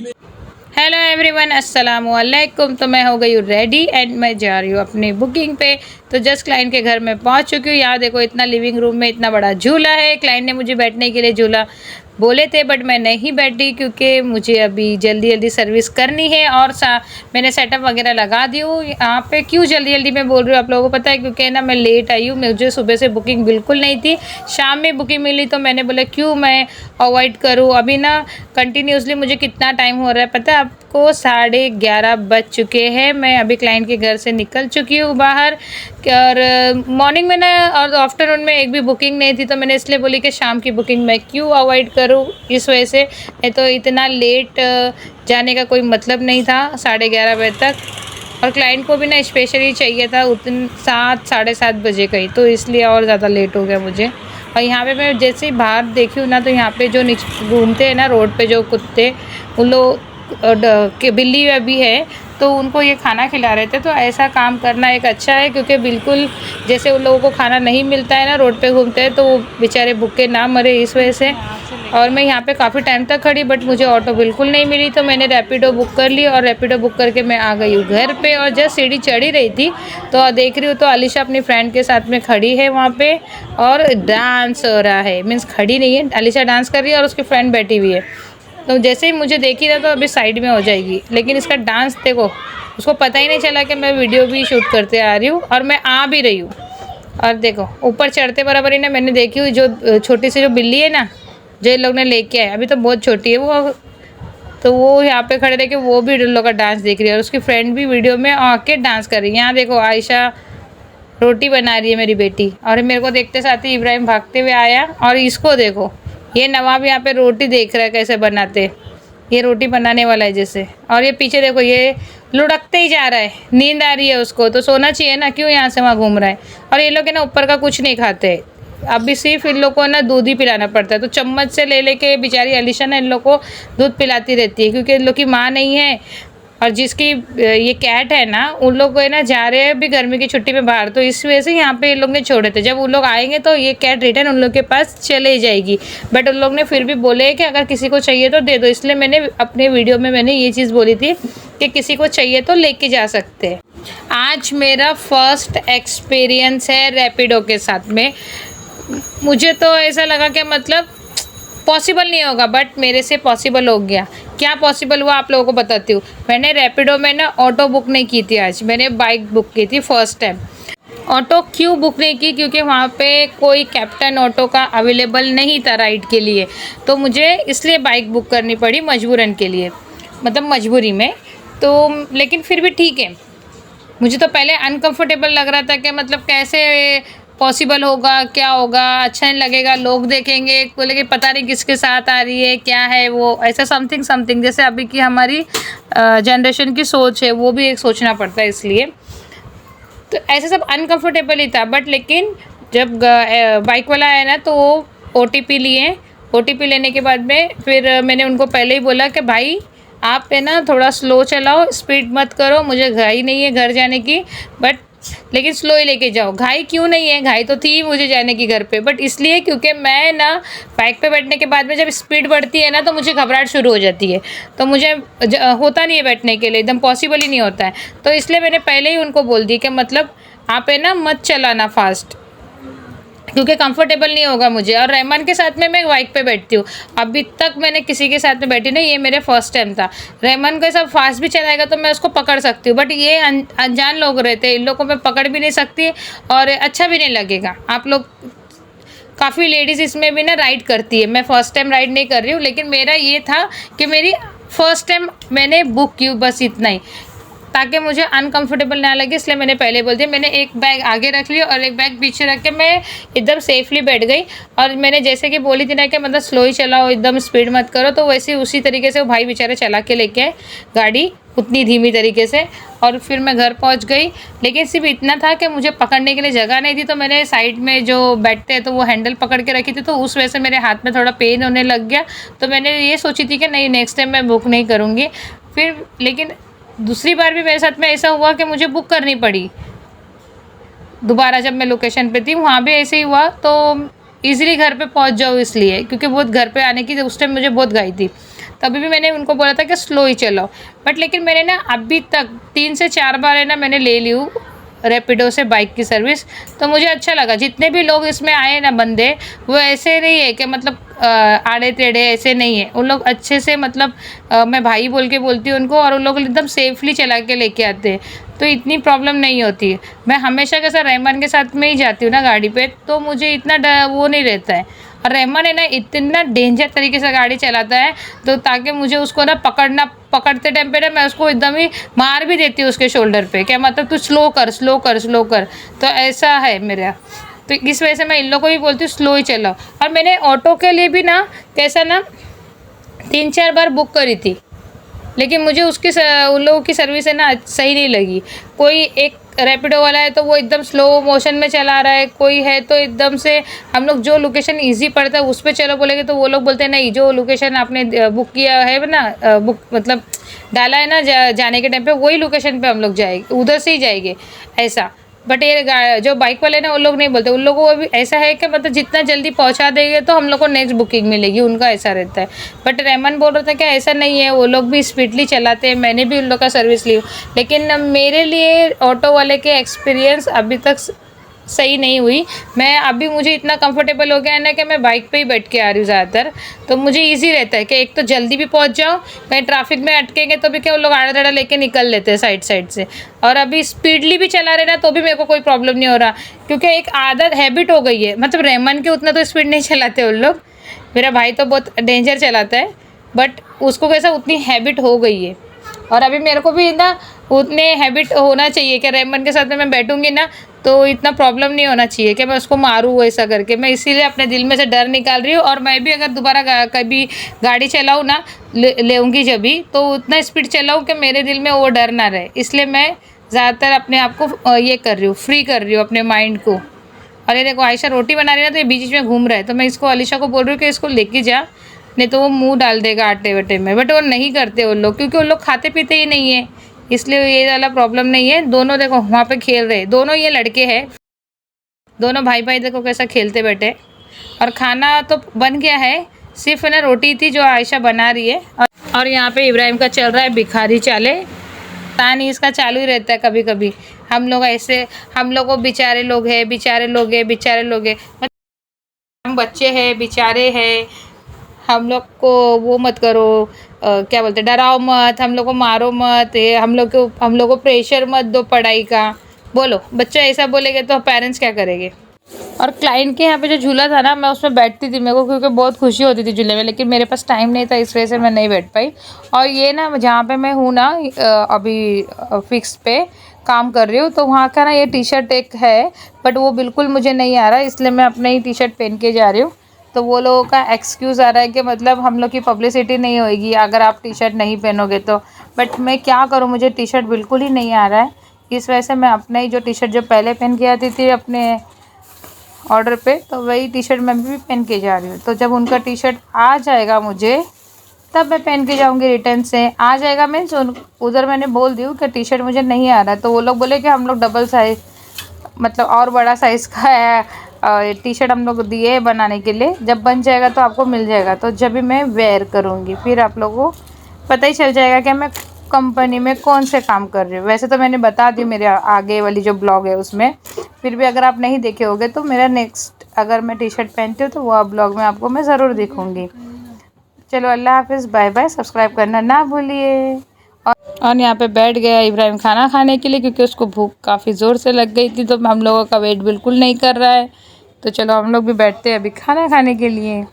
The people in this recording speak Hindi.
हेलो एवरीवन, अस्सलाम वालेकुम। तो मैं हो गई हूँ रेडी एंड मैं जा रही हूँ अपनी बुकिंग पे। तो जस्ट क्लाइंट के घर में पहुँच चुकी हूँ। यहाँ देखो, इतना लिविंग रूम में इतना बड़ा झूला है। क्लाइंट ने मुझे बैठने के लिए झूला बोले थे, बट मैं नहीं बैठी क्योंकि मुझे अभी जल्दी जल्दी सर्विस करनी है और मैंने सेटअप वगैरह लगा दी हूँ यहाँ पे। क्यों जल्दी जल्दी मैं बोल रही हूँ आप लोगों को पता है, क्योंकि ना मैं लेट आई हूँ। मुझे सुबह से बुकिंग बिल्कुल नहीं थी, शाम में बुकिंग मिली, तो मैंने बोला क्यों मैं अवॉइड करूँ। अभी ना कंटिन्यूसली मुझे कितना टाइम हो रहा है पता है आपको, 11:30 बज चुके हैं। मैं अभी क्लाइंट के घर से निकल चुकी हूँ बाहर। और मॉर्निंग में ना और आफ्टरनून में एक भी बुकिंग नहीं थी, तो मैंने इसलिए बोली कि शाम की बुकिंग मैं क्यों अवॉइड करूँ, इस वजह से। नहीं तो इतना लेट जाने का कोई मतलब नहीं था 11:30 बजे तक। और क्लाइंट को भी ना स्पेशली चाहिए था उतन 7 साढ़े 7 बजे का ही, तो इसलिए और ज़्यादा लेट हो गया मुझे। और यहाँ पे मैं जैसे ही बाहर देखी हूँ ना, तो यहाँ पे जो नीचे घूमते हैं ना रोड पे जो कुत्ते, उन लोग के बिल्ली अभी है, तो उनको ये खाना खिला रहे थे। तो ऐसा काम करना एक अच्छा है, क्योंकि बिल्कुल जैसे उन लोगों को खाना नहीं मिलता है ना, रोड पे घूमते हैं, तो वो बेचारे भूखे ना मरे, इस वजह से। और मैं यहाँ पे काफ़ी टाइम तक खड़ी, बट मुझे ऑटो बिल्कुल नहीं मिली, तो मैंने रैपिडो बुक कर ली। और रैपिडो बुक करके मैं आ गई हूँ घर पे। और जस्ट सीढ़ी चढ़ी रही थी तो देख रही हूँ तो अलीशा अपनी फ्रेंड के साथ में खड़ी है वहाँ पे, और डांस हो रहा है। मीन्स खड़ी नहीं है, अलीशा डांस कर रही है और उसकी फ्रेंड बैठी हुई है। तो जैसे ही मुझे देखी ना, तो अभी साइड में हो जाएगी, लेकिन इसका डांस देखो, उसको पता ही नहीं चला कि मैं वीडियो भी शूट करते आ रही हूँ और मैं आ भी रही हूँ। और देखो, ऊपर चढ़ते बराबर ही ना मैंने देखी हुई जो छोटी सी जो बिल्ली है ना, जो इन लोग ने लेके आए, अभी तो बहुत छोटी है वो, तो वो यहाँ पे खड़े रह के वो भी इन लोग का डांस देख रही है, और उसकी फ्रेंड भी वीडियो में आके डांस कर रही है। यहाँ देखो, आयशा रोटी बना रही है मेरी बेटी, और मेरे को देखते साथ ही इब्राहिम भागते हुए आया। और इसको देखो, ये नवाब यहाँ पे रोटी देख रहा है कैसे बनाते, ये रोटी बनाने वाला है जैसे। और ये पीछे देखो, ये लुढ़कते ही जा रहा है, नींद आ रही है उसको, तो सोना चाहिए ना, क्यों यहाँ से वहाँ घूम रहा है। और ये लोग है ना ऊपर का कुछ नहीं खाते, अभी सिर्फ इन लोग को ना दूध ही पिलाना पड़ता है। तो चम्मच से ले लेके बेचारी अलीशा ना इन लोग को दूध पिलाती रहती है, क्योंकि इन लोग की माँ नहीं है। और जिसकी ये कैट है ना, उन लोग को है ना जा रहे हैं अभी गर्मी की छुट्टी में बाहर, तो इस वजह से यहाँ पे इन लोग ने छोड़े थे। जब उन लोग आएंगे तो ये कैट रिटर्न उन लोग के पास चले जाएगी, बट उन लोग ने फिर भी बोले कि अगर किसी को चाहिए तो दे दो। इसलिए मैंने अपने वीडियो में मैंने ये चीज़ बोली थी कि किसी को चाहिए तो लेके जा सकते हैं। आज मेरा फर्स्ट एक्सपीरियंस है रैपिडो के साथ में। मुझे तो ऐसा लगा कि मतलब पॉसिबल नहीं होगा, बट मेरे से पॉसिबल हो गया। क्या पॉसिबल हुआ आप लोगों को बताती हूँ। मैंने रैपिडो में ना ऑटो बुक नहीं की थी, आज मैंने बाइक बुक की थी फर्स्ट टाइम। ऑटो क्यों बुक नहीं की, क्योंकि वहाँ पे कोई कैप्टन ऑटो का अवेलेबल नहीं था राइड के लिए, तो मुझे इसलिए बाइक बुक करनी पड़ी मजबूरन के लिए, मतलब मजबूरी में। तो लेकिन फिर भी ठीक है। मुझे तो पहले अनकंफर्टेबल लग रहा था कि मतलब कैसे पॉसिबल होगा, क्या होगा, अच्छा नहीं लगेगा, लोग देखेंगे, बोले कि पता नहीं किसके साथ आ रही है, क्या है वो, ऐसा समथिंग समथिंग। जैसे अभी की हमारी जनरेशन की सोच है, वो भी एक सोचना पड़ता है, इसलिए तो ऐसे सब अनकंफर्टेबल ही था। बट लेकिन जब बाइक वाला आया ना, तो वो OTP लिए। OTP लेने के बाद में फिर मैंने उनको पहले ही बोला कि भाई आप है ना थोड़ा स्लो चलाओ, स्पीड मत करो, मुझे घाई नहीं है घर जाने की, बट लेकिन स्लो ही लेके जाओ। घाई क्यों नहीं है, घाई तो थी मुझे जाने की घर पे, बट इसलिए क्योंकि मैं ना बाइक पे बैठने के बाद में जब स्पीड बढ़ती है ना, तो मुझे घबराहट शुरू हो जाती है, तो मुझे होता नहीं है बैठने के लिए, एकदम पॉसिबल ही नहीं होता है। तो इसलिए मैंने पहले ही उनको बोल दी कि मतलब आप है ना मत चलाना फास्ट, क्योंकि कंफर्टेबल नहीं होगा मुझे। और रहमान के साथ में मैं बाइक पे बैठती हूँ, अभी तक मैंने किसी के साथ में बैठी नहीं, ये मेरे फर्स्ट टाइम था। रहमान को सब फास्ट भी चलाएगा तो मैं उसको पकड़ सकती हूँ, बट ये अनजान लोग रहते हैं, इन लोगों को मैं पकड़ भी नहीं सकती और अच्छा भी नहीं लगेगा। आप लोग काफ़ी लेडीज़ इसमें भी ना राइड करती है, मैं फ़र्स्ट टाइम राइड नहीं कर रही हूँ, लेकिन मेरा ये था कि मेरी फ़र्स्ट टाइम मैंने बुक की, बस इतना ही, ताकि मुझे अनकंफर्टेबल ना लगे, इसलिए मैंने पहले बोल दिया। मैंने एक बैग आगे रख लिया और एक बैग पीछे रख के मैं एकदम सेफली बैठ गई। और मैंने जैसे कि बोली थी ना कि मतलब स्लो ही चलाओ, एकदम स्पीड मत करो, तो वैसे उसी तरीके से वो भाई बेचारे चला के लेके आए गाड़ी, उतनी धीमी तरीके से। और फिर मैं घर पहुंच गई, लेकिन सिर्फ इतना था कि मुझे पकड़ने के लिए जगह नहीं थी, तो मैंने साइड में जो बैठते हैं तो वो हैंडल पकड़ के रखी थी, तो उस वजह से मेरे हाथ में थोड़ा पेन होने लग गया। तो मैंने ये सोची थी कि नहीं, नेक्स्ट टाइम मैं बुक नहीं करूँगी। फिर लेकिन दूसरी बार भी मेरे साथ में ऐसा हुआ कि मुझे बुक करनी पड़ी दोबारा। जब मैं लोकेशन पे थी वहाँ भी ऐसे ही हुआ, तो इजीली घर पे पहुँच जाओ, इसलिए क्योंकि बहुत घर पे आने की उस टाइम मुझे बहुत घाई थी। तभी भी मैंने उनको बोला था कि स्लो ही चलाओ, बट लेकिन मैंने ना अभी तक 3 से 4 बार है ना मैंने ले ली हूँ रैपिडो से बाइक की सर्विस। तो मुझे अच्छा लगा। जितने भी लोग इसमें आए ना बंदे, वो ऐसे नहीं है कि मतलब आड़े टेढ़े ऐसे नहीं है। उन लोग अच्छे से मतलब मैं भाई बोल के बोलती हूँ उनको, और उन लोग एकदम सेफली चला के लेके आते हैं, तो इतनी प्रॉब्लम नहीं होती है। मैं हमेशा कैसा रहमान के साथ में ही जाती हूँ ना गाड़ी पे, तो मुझे इतना वो नहीं रहता है। और रहमान है ना इतना डेंजर तरीके से गाड़ी चलाता है, तो ताकि मुझे उसको ना पकड़ते टाइम पे ना मैं उसको एकदम ही मार भी देती हूँ उसके शोल्डर पे, क्या मतलब तू स्लो कर स्लो कर स्लो कर। तो ऐसा है मेरा, तो इस वजह से मैं इन लोगों को भी बोलती हूँ स्लो ही चलाओ। और मैंने ऑटो के लिए भी ना कैसा ना 3-4 बार बुक करी थी, लेकिन मुझे उन लोगों की सर्विस है ना सही नहीं लगी। कोई एक रैपिडो वाला है तो वो एकदम स्लो मोशन में चला रहा है, कोई है तो एकदम से हम लोग जो लोकेशन इजी पड़ता है उस पर चलो बोलेंगे तो वो लोग बोलते हैं नहीं, जो लोकेशन आपने बुक किया है ना, बुक मतलब डाला है ना जाने के टाइम पे, वही लोकेशन पे हम लोग जाएंगे, उधर से ही जाएंगे ऐसा। बट ये जो बाइक वाले ना उन लोग नहीं बोलते, उन लोगों को भी ऐसा है कि मतलब जितना जल्दी पहुंचा देंगे तो हम लोग को नेक्स्ट बुकिंग मिलेगी, उनका ऐसा रहता है। बट रहमान बोल रहा था कि ऐसा नहीं है, वो लोग भी स्पीडली चलाते हैं, मैंने भी उन लोग का सर्विस ली। लेकिन मेरे लिए ऑटो वाले के एक्सपीरियंस अभी तक सही नहीं हुई। मैं अभी मुझे इतना कंफर्टेबल हो गया है ना कि मैं बाइक पे ही बैठ के आ रही हूँ ज़्यादातर, तो मुझे इजी रहता है कि एक तो जल्दी भी पहुँच जाओ, कहीं ट्रैफिक में अटकेंगे तो भी क्या वो लोग आड़ा टेढ़ा लेके निकल लेते हैं साइड साइड से। और अभी स्पीडली भी चला रहे ना तो भी मेरे को कोई प्रॉब्लम नहीं हो रहा, क्योंकि एक आदत हैबिट हो गई है। मतलब रहमान के उतना तो स्पीड नहीं चलाते उन लोग, मेरा भाई तो बहुत डेंजर चलाता है, बट उसको कैसा उतनी हैबिट हो गई है। और अभी मेरे को भी ना उतने हैबिट होना चाहिए कि रहमान के साथ में मैं बैठूंगी ना तो इतना प्रॉब्लम नहीं होना चाहिए कि मैं उसको मारूँ ऐसा करके। मैं इसीलिए अपने दिल में से डर निकाल रही हूँ, और मैं भी अगर दोबारा कभी गाड़ी चलाऊँ ना लेऊँगी जब भी, तो उतना स्पीड चलाऊँ कि मेरे दिल में वो डर ना रहे। इसलिए मैं ज़्यादातर अपने आप को ये कर रही हूँ, फ्री कर रही हूँ अपने माइंड को। और ये देखो आयशा रोटी बना रही है ना, तो ये बीच बीच में घूम रहा है, तो मैं इसको अलीशा को बोल रही हूँ कि इसको लेके जा, नहीं तो वो मुंह डाल देगा आटे वटे में। बट वो नहीं करते उन लोग, क्योंकि उन लोग खाते पीते ही नहीं है, इसलिए ये वाला प्रॉब्लम नहीं है। दोनों देखो वहाँ पे खेल रहे, दोनों ये लड़के हैं, दोनों भाई भाई देखो कैसा खेलते बैठे। और खाना तो बन गया है, सिर्फ है ना रोटी थी जो आयशा बना रही है। और यहाँ पे इब्राहिम का चल रहा है भिखारी चाले, तानी इसका चालू ही रहता है कभी कभी। हम लोग ऐसे, हम लोग को बेचारे लोग हैं, बेचारे लोग हैं, बेचारे लोग हैं, हम बच्चे हैं, बेचारे हैं, हम लोग को वो मत करो, क्या बोलते डराओ मत, हम लोग को मारो मत, हम लोग को प्रेशर मत दो पढ़ाई का। बोलो बच्चा ऐसा बोलेंगे तो पेरेंट्स क्या करेंगे। और क्लाइंट के यहाँ पे जो झूला था ना, मैं उसमें बैठती थी, मेरे को क्योंकि बहुत खुशी होती थी झूले में, लेकिन मेरे पास टाइम नहीं था, इस वजह से मैं नहीं बैठ पाई। और ये ना जहाँ पे मैं हूँ ना अभी फिक्स पे काम कर रही हूँ, तो वहाँ का ना ये टी शर्ट एक है, बट वो बिल्कुल मुझे नहीं आ रहा, इसलिए मैं अपना ही टी शर्ट पहन के जा रही हूँ। तो वो लोगों का एक्सक्यूज़ आ रहा है कि मतलब हम लोग की पब्लिसिटी नहीं होएगी अगर आप टी शर्ट नहीं पहनोगे तो। बट मैं क्या करूँ, मुझे टी शर्ट बिल्कुल ही नहीं आ रहा है, इस वजह से मैं अपना ही जो टी शर्ट जो पहले पहन के आती थी अपने ऑर्डर पे, तो वही टी शर्ट मैं भी पहन के जा रही हूँ। तो जब उनका टी शर्ट आ जाएगा मुझे, तब मैं पहन के जाऊँगी। रिटर्न से आ जाएगा मीन्स उधर मैंने बोल दी कि टी शर्ट मुझे नहीं आ रहा है, तो वो लोग बोले कि हम लोग डबल साइज़ मतलब और बड़ा साइज़ का है टी शर्ट हम लोग दिए बनाने के लिए, जब बन जाएगा तो आपको मिल जाएगा। तो जब भी मैं वेयर करूँगी फिर आप लोगों को पता ही चल जाएगा कि मैं कंपनी में कौन से काम कर रही हूँ। वैसे तो मैंने बता दी मेरे आगे वाली जो ब्लॉग है उसमें, फिर भी अगर आप नहीं देखे होगे तो मेरा नेक्स्ट अगर मैं टी शर्ट पहनती हूँ तो वो ब्लॉग में आपको मैं ज़रूर दिखूँगी। चलो अल्लाह हाफिज़, बाय बाय, सब्सक्राइब करना ना भूलिए। और यहाँ पे बैठ गया इब्राहिम खाना खाने के लिए, क्योंकि उसको भूख काफ़ी ज़ोर से लग गई थी, तो हम लोगों का वेट बिल्कुल नहीं कर रहा है। तो चलो हम लोग भी बैठते हैं अभी खाना खाने के लिए।